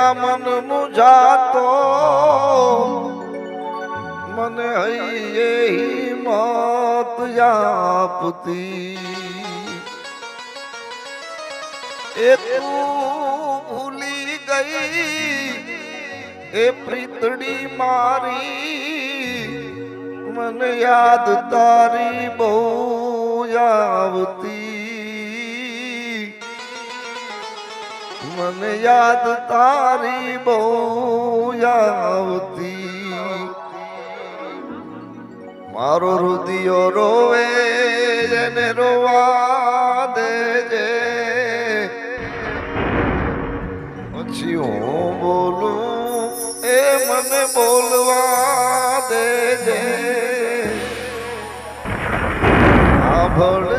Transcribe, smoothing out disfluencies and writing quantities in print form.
એકલા મન મુજાતો મને હૈયે હિંમત આપતી એ તું ભૂલી ગઈ એ પ્રીતડી મારી મને યાદ તારી બહુ આવતી મને યાદ તારી બહુ આવતી મારો રુદિયો રોવે જેને રોવા દેજે પછી હું બોલું એ મને બોલવા દેજે આભળ